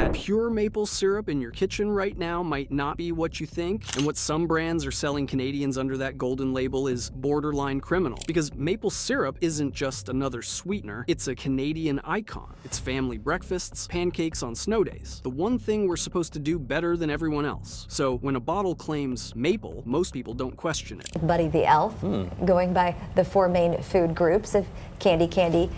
that pure maple syrup in your kitchen right now might not be what you think, and what some brands are selling Canadians under that golden label is borderline criminal. Because maple syrup isn't just another sweetener, it's a Canadian icon. It's family breakfasts, pancakes on snow days. The one thing we're supposed to do better than everyone else. So when a bottle claims maple, most people don't question it. Buddy the Elf, going by the four main food groups of candy canes,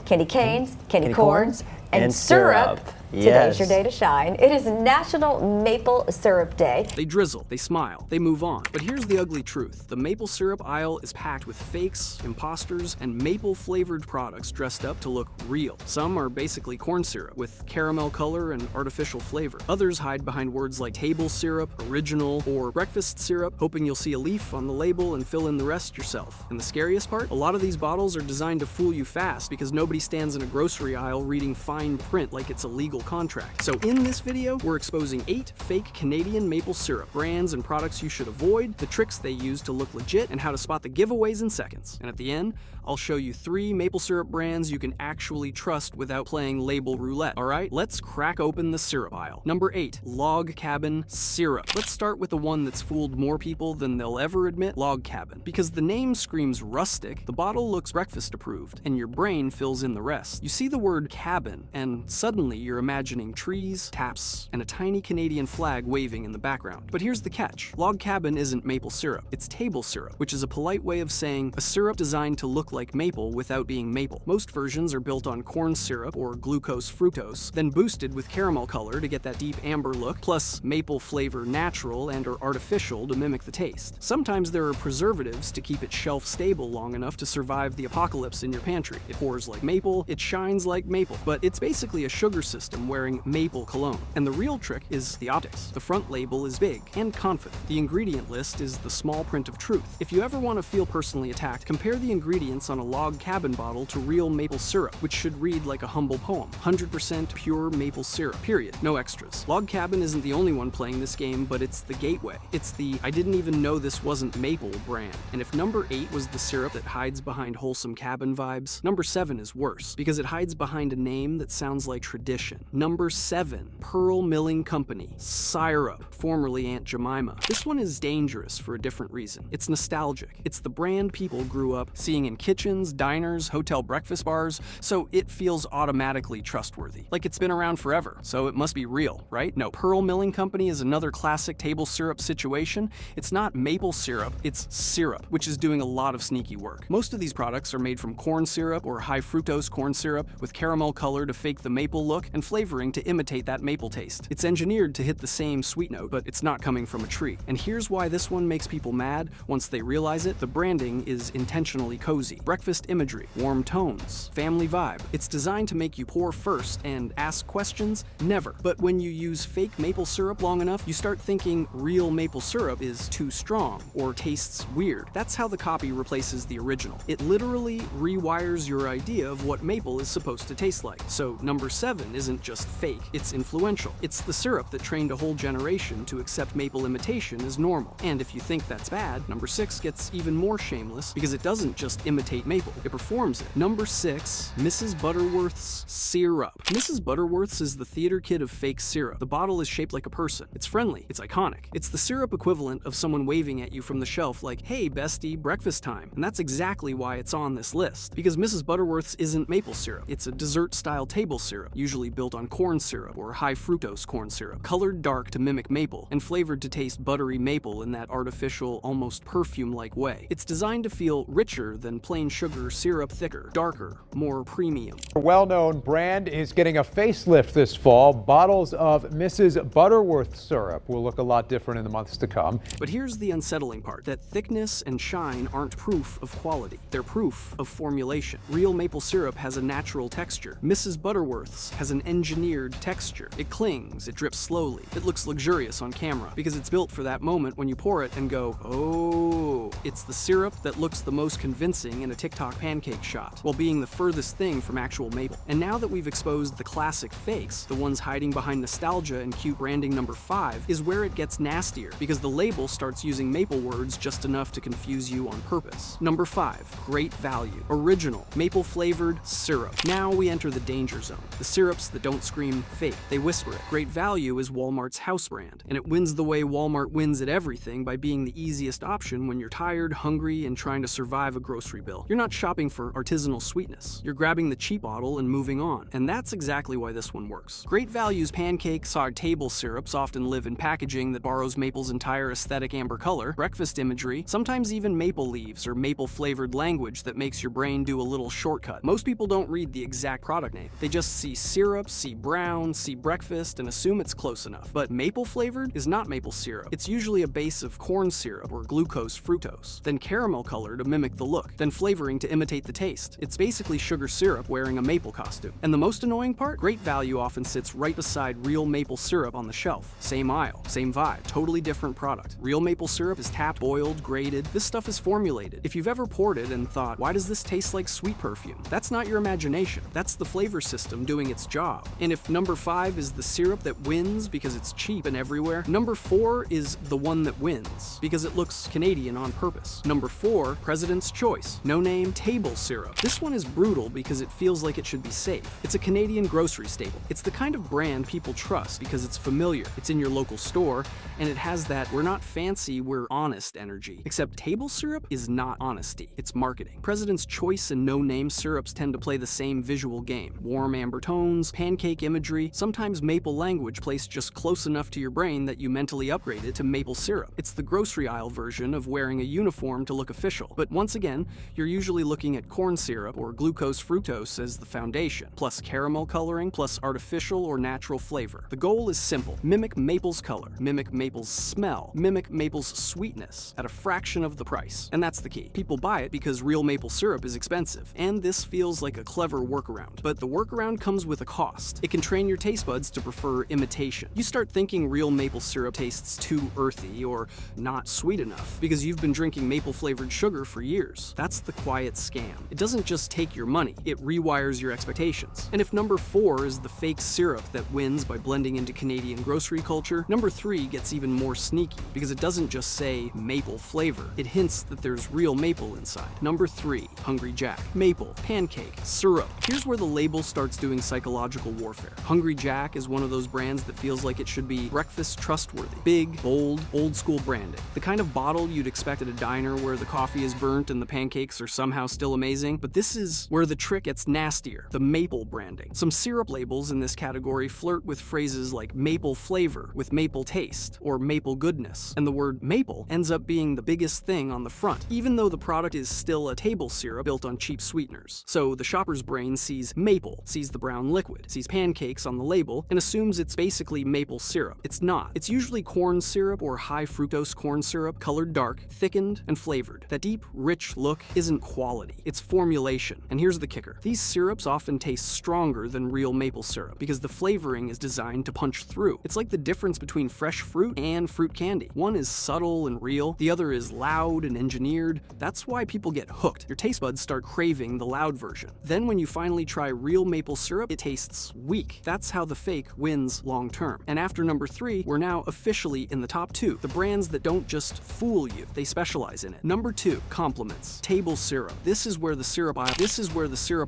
candy corns, and syrup. Today's your day to shine. It is National Maple Syrup Day. They drizzle, they smile, they move on. But here's the ugly truth. The maple syrup aisle is packed with fakes, imposters, and maple-flavored products dressed up to look real. Some are basically corn syrup with caramel color and artificial flavor. Others hide behind words like table syrup, original, or breakfast syrup, hoping you'll see a leaf on the label and fill in the rest yourself. And the scariest part? A lot of these bottles are designed to fool you fast because nobody stands in a grocery aisle reading fine print like it's a legal contract. So in this video, we're exposing 8 fake Canadian maple syrup brands and products you should avoid, the tricks they use to look legit, and how to spot the giveaways in seconds. And at the end, I'll show you 3 maple syrup brands you can actually trust without playing label roulette. Alright, let's crack open the syrup aisle. Number 8, Log Cabin Syrup. Let's start with the one that's fooled more people than they'll ever admit, Log Cabin. Because the name screams rustic, the bottle looks breakfast approved, and your brain fills in the rest. You see the word cabin, and suddenly you're imagining trees, taps, and a tiny Canadian flag waving in the background. But here's the catch. Log Cabin isn't maple syrup. It's table syrup, which is a polite way of saying a syrup designed to look like maple without being maple. Most versions are built on corn syrup or glucose fructose, then boosted with caramel color to get that deep amber look, plus maple flavor natural and or artificial to mimic the taste. Sometimes there are preservatives to keep it shelf stable long enough to survive the apocalypse in your pantry. It pours like maple, it shines like maple, but it's basically a sugar system wearing maple cologne. And the real trick is the optics. The front label is big and confident. The ingredient list is the small print of truth. If you ever want to feel personally attacked, compare the ingredients on a Log Cabin bottle to real maple syrup, which should read like a humble poem. 100% pure maple syrup, period. No extras. Log Cabin isn't the only one playing this game, but it's the gateway. It's the I didn't even know this wasn't maple brand. And if number 8 was the syrup that hides behind wholesome cabin vibes, number 7 is worse, because it hides behind a name that sounds like tradition. Number 7, Pearl Milling Company, Syrup, formerly Aunt Jemima. This one is dangerous for a different reason. It's nostalgic. It's the brand people grew up seeing in kitchens, diners, hotel breakfast bars, so it feels automatically trustworthy. Like it's been around forever, so it must be real, right? No, Pearl Milling Company is another classic table syrup situation. It's not maple syrup, it's syrup, which is doing a lot of sneaky work. Most of these products are made from corn syrup or high fructose corn syrup with caramel color to fake the maple look and flavoring to imitate that maple taste. It's engineered to hit the same sweet note, but it's not coming from a tree. And here's why this one makes people mad once they realize it. The branding is intentionally cozy. Breakfast imagery, warm tones, family vibe. It's designed to make you pour first and ask questions? Never. But when you use fake maple syrup long enough, you start thinking real maple syrup is too strong or tastes weird. That's how the copy replaces the original. It literally rewires your idea of what maple is supposed to taste like. So number 7 isn't just fake, it's influential. It's the syrup that trained a whole generation to accept maple imitation as normal. And if you think that's bad, number 6 gets even more shameless because it doesn't just imitate maple, it performs it. Number 6, Mrs. Butterworth's Syrup. Mrs. Butterworth's is the theater kid of fake syrup. The bottle is shaped like a person. It's friendly, it's iconic. It's the syrup equivalent of someone waving at you from the shelf like, hey bestie, breakfast time. And that's exactly why it's on this list. Because Mrs. Butterworth's isn't maple syrup. It's a dessert-style table syrup, usually built on corn syrup or high fructose corn syrup, colored dark to mimic maple, and flavored to taste buttery maple in that artificial, almost perfume-like way. It's designed to feel richer than plain sugar syrup, thicker, darker, more premium. A well-known brand is getting a facelift this fall. Bottles of Mrs. Butterworth syrup will look a lot different in the months to come. But here's the unsettling part, that thickness and shine aren't proof of quality. They're proof of formulation. Real maple syrup has a natural texture. Mrs. Butterworth's has an engineered texture. It clings, it drips slowly. It looks luxurious on camera because it's built for that moment when you pour it and go, oh. It's the syrup that looks the most convincing in a TikTok pancake shot, while being the furthest thing from actual maple. And now that we've exposed the classic fakes, the ones hiding behind nostalgia and cute branding, number 5 is where it gets nastier because the label starts using maple words just enough to confuse you on purpose. Number 5, great value. Original, maple-flavored syrup. Now we enter the danger zone. The syrups that don't don't scream fake, they whisper it. Great Value is Walmart's house brand, and it wins the way Walmart wins at everything by being the easiest option when you're tired, hungry, and trying to survive a grocery bill. You're not shopping for artisanal sweetness. You're grabbing the cheap bottle and moving on, and that's exactly why this one works. Great Value's pancakes or table syrups often live in packaging that borrows maple's entire aesthetic amber color, breakfast imagery, sometimes even maple leaves or maple-flavored language that makes your brain do a little shortcut. Most people don't read the exact product name. They just see syrup, see brown, see breakfast, and assume it's close enough. But maple-flavored is not maple syrup. It's usually a base of corn syrup or glucose fructose, then caramel color to mimic the look, then flavoring to imitate the taste. It's basically sugar syrup wearing a maple costume. And the most annoying part? Great Value often sits right beside real maple syrup on the shelf. Same aisle, same vibe, totally different product. Real maple syrup is tapped, boiled, grated. This stuff is formulated. If you've ever poured it and thought, why does this taste like sweet perfume? That's not your imagination. That's the flavor system doing its job. And if number 5 is the syrup that wins because it's cheap and everywhere, number 4 is the one that wins because it looks Canadian on purpose. Number 4, President's Choice, no name table syrup. This one is brutal because it feels like it should be safe. It's a Canadian grocery staple. It's the kind of brand people trust because it's familiar, it's in your local store, and it has that we're not fancy, we're honest energy. Except table syrup is not honesty, it's marketing. President's Choice and no-name syrups tend to play the same visual game. Warm amber tones, pancake imagery, sometimes maple language placed just close enough to your brain that you mentally upgrade it to maple syrup. It's the grocery aisle version of wearing a uniform to look official. But once again, you're usually looking at corn syrup or glucose fructose as the foundation, plus caramel coloring, plus artificial or natural flavor. The goal is simple. Mimic maple's color, mimic maple's smell, mimic maple's sweetness at a fraction of the price. And that's the key. People buy it because real maple syrup is expensive, and this feels like a clever workaround. But the workaround comes with a cost. It can train your taste buds to prefer imitation. You start thinking real maple syrup tastes too earthy or not sweet enough because you've been drinking maple-flavored sugar for years. That's the quiet scam. It doesn't just take your money, it rewires your expectations. And if number 4 is the fake syrup that wins by blending into Canadian grocery culture, number 3 gets even more sneaky because it doesn't just say maple flavor. It hints that there's real maple inside. Number 3, Hungry Jack. Maple, pancake, syrup. Here's where the label starts doing psychological warfare. Hungry Jack is one of those brands that feels like it should be breakfast trustworthy. Big, bold, old school branding. The kind of bottle you'd expect at a diner where the coffee is burnt and the pancakes are somehow still amazing. But this is where the trick gets nastier. The maple branding. Some syrup labels in this category flirt with phrases like maple flavor with maple taste or maple goodness. And the word maple ends up being the biggest thing on the front, even though the product is still a table syrup built on cheap sweeteners. So the shopper's brain sees maple, sees the brown liquid, sees pancakes on the label, and assumes it's basically maple syrup. It's not. It's usually corn syrup or high fructose corn syrup, colored dark, thickened, and flavored. That deep, rich look isn't quality, it's formulation. And here's the kicker. These syrups often taste stronger than real maple syrup because the flavoring is designed to punch through. It's like the difference between fresh fruit and fruit candy. One is subtle and real, the other is loud and engineered. That's why people get hooked. Your taste buds start craving the loud version. Then when you finally try real maple syrup, it tastes weak. That's how the fake wins long term. And after number 3, we're now officially in the top 2. The brands that don't just fool you, they specialize in it. Number 2, Compliments. Table syrup. This is where the syrup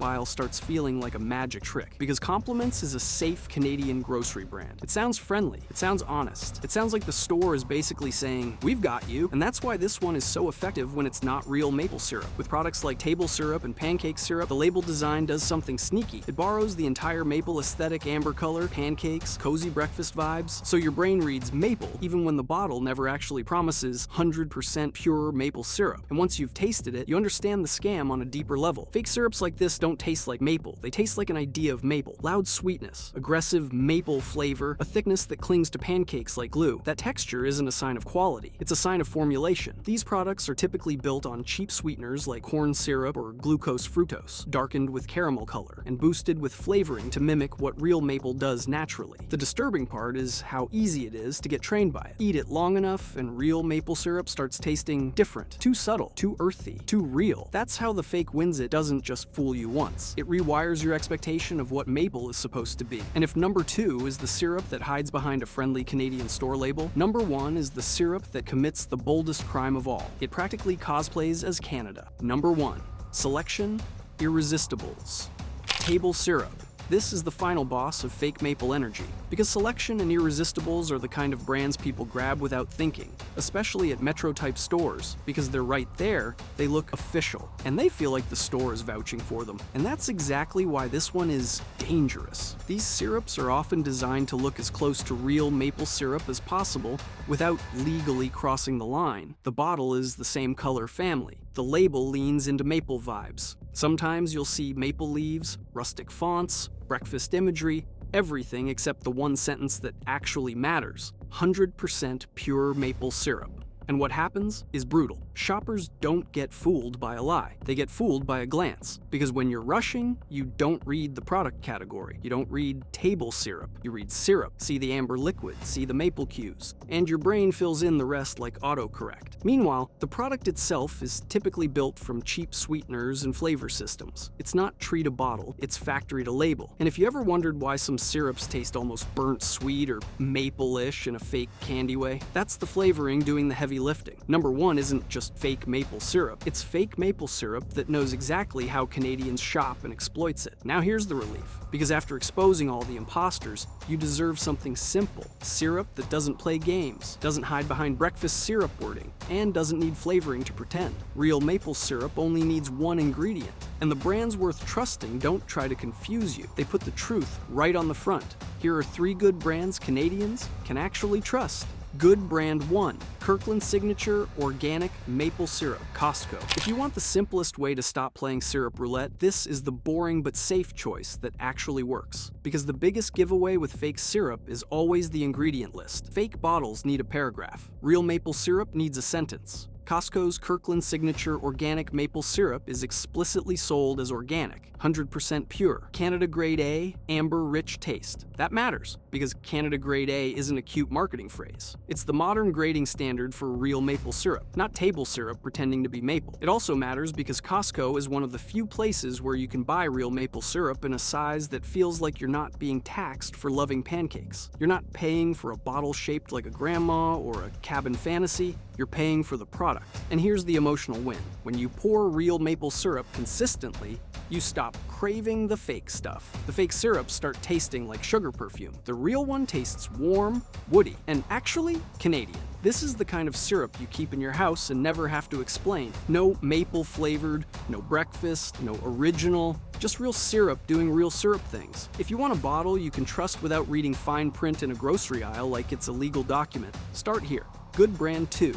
aisle starts feeling like a magic trick because Compliments is a safe Canadian grocery brand. It sounds friendly. It sounds honest. It sounds like the store is basically saying, we've got you. And that's why this one is so effective when it's not real maple syrup. With products like table syrup and pancake syrup, the label design does something sneaky. It borrows the entire maple aesthetic amber color, pancakes, cozy breakfast vibes, so your brain reads maple even when the bottle never actually promises 100% pure maple syrup. And once you've tasted it, you understand the scam on a deeper level. Fake syrups like this don't taste like maple. They taste like an idea of maple. Loud sweetness, aggressive maple flavor, a thickness that clings to pancakes like glue. That texture isn't a sign of quality. It's a sign of formulation. These products are typically built on cheap sweeteners like corn syrup or glucose fructose, darkened with caramel color, and boosted with flavoring to mimic what real maple does naturally. The disturbing part is how easy it is to get trained by it. Eat it long enough and real maple syrup starts tasting different, too subtle, too earthy, too real. That's how the fake wins. It doesn't just fool you once. It rewires your expectation of what maple is supposed to be. And if number 2 is the syrup that hides behind a friendly Canadian store label, number 1 is the syrup that commits the boldest crime of all. It practically cosplays as Canada. Number 1. Selection Irresistibles. Table syrup. This is the final boss of fake maple energy, because selection and irresistibles are the kind of brands people grab without thinking, especially at metro-type stores, because they're right there, they look official, and they feel like the store is vouching for them. And that's exactly why this one is dangerous. These syrups are often designed to look as close to real maple syrup as possible without legally crossing the line. The bottle is the same color family. The label leans into maple vibes. Sometimes you'll see maple leaves, rustic fonts, breakfast imagery, everything except the one sentence that actually matters: 100% pure maple syrup. And what happens is brutal. Shoppers don't get fooled by a lie. They get fooled by a glance. Because when you're rushing, you don't read the product category. You don't read table syrup. You read syrup, see the amber liquid, see the maple cues. And your brain fills in the rest like autocorrect. Meanwhile, the product itself is typically built from cheap sweeteners and flavor systems. It's not tree to bottle, it's factory to label. And if you ever wondered why some syrups taste almost burnt sweet or maple-ish in a fake candy way, that's the flavoring doing the heavy lifting. Number one isn't just fake maple syrup, it's fake maple syrup that knows exactly how Canadians shop and exploits it. Now here's the relief, because after exposing all the imposters, you deserve something simple. Syrup that doesn't play games, doesn't hide behind breakfast syrup wording, and doesn't need flavoring to pretend. Real maple syrup only needs one ingredient. And the brands worth trusting don't try to confuse you. They put the truth right on the front. Here are 3 good brands Canadians can actually trust. Good brand 1, Kirkland Signature Organic Maple Syrup, Costco. If you want the simplest way to stop playing syrup roulette, this is the boring but safe choice that actually works. Because the biggest giveaway with fake syrup is always the ingredient list. Fake bottles need a paragraph. Real maple syrup needs a sentence. Costco's Kirkland Signature Organic Maple Syrup is explicitly sold as organic, 100% pure, Canada Grade A, amber-rich taste. That matters, because Canada Grade A isn't a cute marketing phrase. It's the modern grading standard for real maple syrup, not table syrup pretending to be maple. It also matters because Costco is one of the few places where you can buy real maple syrup in a size that feels like you're not being taxed for loving pancakes. You're not paying for a bottle shaped like a grandma or a cabin fantasy. You're paying for the product. And here's the emotional win. When you pour real maple syrup consistently, you stop craving the fake stuff. The fake syrups start tasting like sugar perfume. The real one tastes warm, woody, and actually Canadian. This is the kind of syrup you keep in your house and never have to explain. No maple-flavored, no breakfast, no original, just real syrup doing real syrup things. If you want a bottle you can trust without reading fine print in a grocery aisle like it's a legal document, start here. Good brand 2,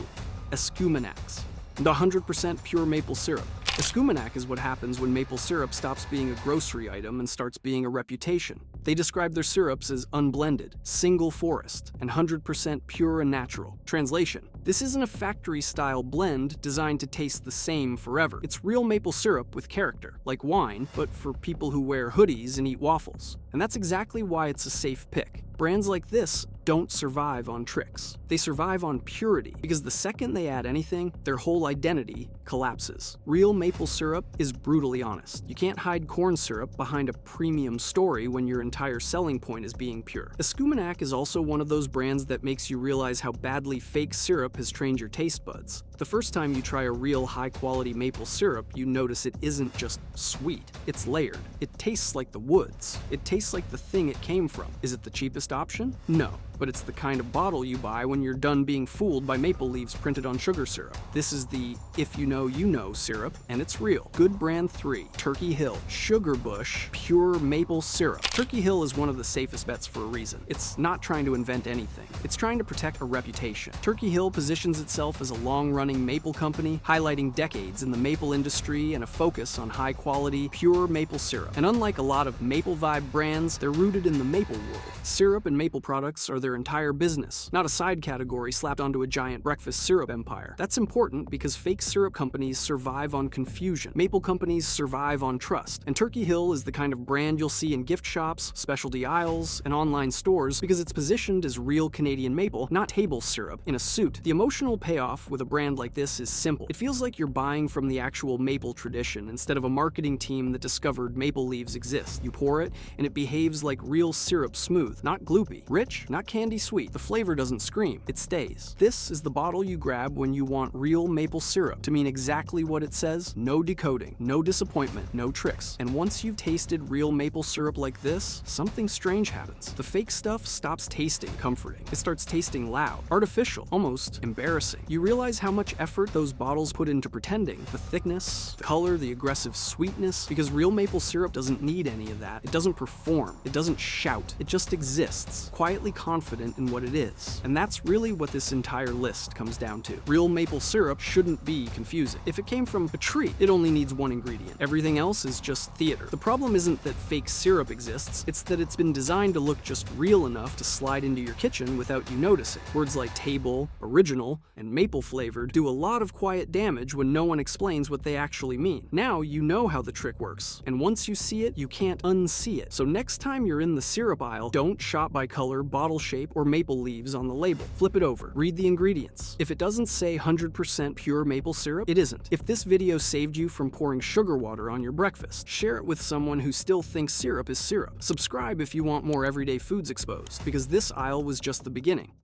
Escuminax, the 100% pure maple syrup. Escuminac is what happens when maple syrup stops being a grocery item and starts being a reputation. They describe their syrups as unblended, single forest, and 100% pure and natural. Translation: this isn't a factory-style blend designed to taste the same forever. It's real maple syrup with character, like wine, but for people who wear hoodies and eat waffles. And that's exactly why it's a safe pick. Brands like this don't survive on tricks. They survive on purity, because the second they add anything, their whole identity collapses. Real maple syrup is brutally honest. You can't hide corn syrup behind a premium story when your entire selling point is being pure. Escuminac is also one of those brands that makes you realize how badly fake syrup has trained your taste buds. The first time you try a real high-quality maple syrup, you notice it isn't just sweet. It's layered. It tastes like the woods. It tastes like the thing it came from. Is it the cheapest option? No. But it's the kind of bottle you buy when you're done being fooled by maple leaves printed on sugar syrup. This is the if you know you know syrup, and it's real. Good brand 3, Turkey Hill Sugar Bush Pure Maple Syrup. Turkey Hill is one of the safest bets for a reason. It's not trying to invent anything. It's trying to protect a reputation. Turkey Hill positions itself as a long-running maple company, highlighting decades in the maple industry and a focus on high-quality, pure maple syrup. And unlike a lot of maple vibe brands, they're rooted in the maple world. Syrup and maple products are their entire business, not a side category slapped onto a giant breakfast syrup empire. That's important because fake syrup companies survive on confusion. Maple companies survive on trust. And Turkey Hill is the kind of brand you'll see in gift shops, specialty aisles, and online stores because it's positioned as real Canadian maple, not table syrup, in a suit. The emotional payoff with a brand like this is simple. It feels like you're buying from the actual maple tradition instead of a marketing team that discovered maple leaves exist. You pour it, and it behaves like real syrup smooth, not gloopy. Rich, not candy sweet. The flavor doesn't scream, it stays. This is the bottle you grab when you want real maple syrup to mean exactly what it says. No decoding, no disappointment, no tricks. And once you've tasted real maple syrup like this, something strange happens. The fake stuff stops tasting comforting. It starts tasting loud, artificial, almost embarrassing. You realize how much effort those bottles put into pretending. The thickness, the color, the aggressive sweetness, because real maple syrup doesn't need any of that. It doesn't perform. It doesn't shout. It just exists, quietly confident in what it is. And that's really what this entire list comes down to. Real maple syrup shouldn't be confusing. If it came from a tree, it only needs one ingredient. Everything else is just theater. The problem isn't that fake syrup exists, it's that it's been designed to look just real enough to slide into your kitchen without you noticing. Words like table, original, and maple-flavored do a lot of quiet damage when no one explains what they actually mean. Now you know how the trick works, and once you see it, you can't unsee it. So next time you're in the syrup aisle, don't shop by color, bottle shape, or maple leaves on the label. Flip it over. Read the ingredients. If it doesn't say 100% pure maple syrup, it isn't. If this video saved you from pouring sugar water on your breakfast, share it with someone who still thinks syrup is syrup. Subscribe if you want more everyday foods exposed, because this aisle was just the beginning.